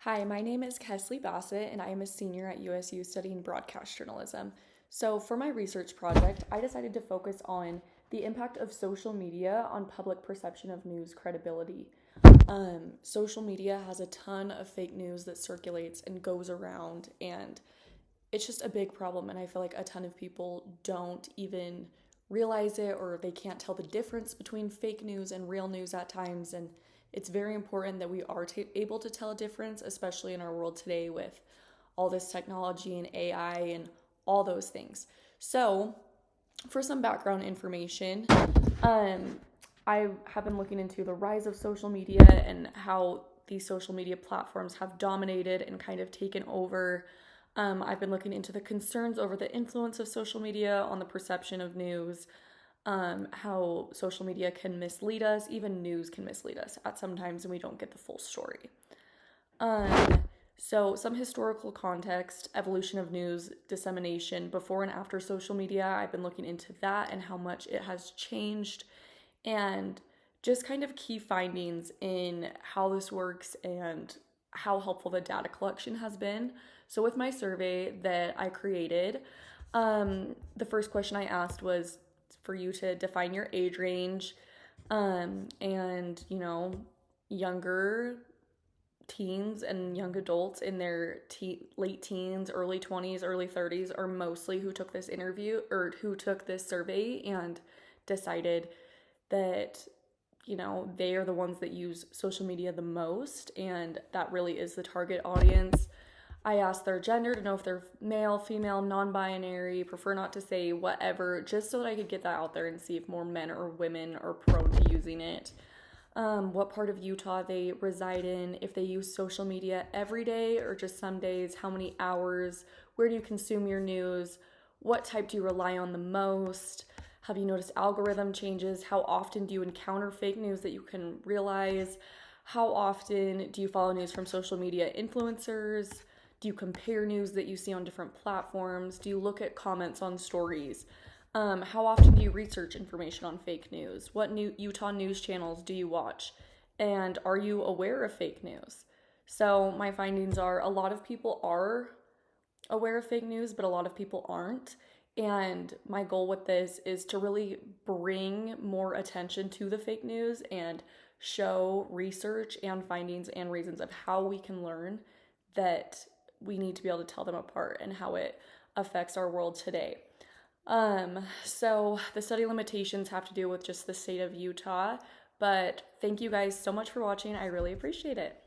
Hi, my name is Kesley Bassett, and I am a senior at USU studying broadcast journalism. So, for my research project, I decided to focus on the impact of social media on public perception of news credibility. Social media has a ton of fake news that circulates and goes around, and it's just a big problem. And I feel like a ton of people don't even realize it, or they can't tell the difference between fake news and real news at times. And it's very important that we are able to tell a difference, especially in our world today with all this technology and AI and all those things. So, for some background information, um, I have been looking into the rise of social media and how these social media platforms have dominated and kind of taken over. I've been looking into the concerns over the influence of social media on the perception of news, how social media can mislead us, even news can mislead us at some times, and we don't get the full story. Um, so, some historical context, evolution of news dissemination before and after social media. I've been looking into that and how much it has changed, and just kind of key findings in how this works and how helpful the data collection has been. So, with my survey that I created, the first question I asked was for you to define your age range, and younger teens and young adults in their late teens, early 20s, early 30s are mostly who took this interview or who took this survey and decided that they are the ones that use social media the most, and that really is the target audience. I asked their gender to know if they're male, female, non-binary, prefer not to say whatever, just so that I could get that out there and see if more men or women are prone to using it. What part of Utah they reside in, if they use social media every day or just some days, how many hours, where do you consume your news, what type do you rely on the most, have you noticed algorithm changes, how often do you encounter fake news that you can realize, how often do you follow news from social media influencers, do you compare news that you see on different platforms, do you look at comments on stories, how often do you research information on fake news? What new Utah news channels do you watch? And are you aware of fake news? So, my findings are a lot of people are aware of fake news, but a lot of people aren't. And my goal with this is to really bring more attention to the fake news and show research and findings and reasons of how we can learn that we need to be able to tell them apart and how it affects our world today. So the study limitations have to do with just the state of Utah, but thank you guys so much for watching. I really appreciate it.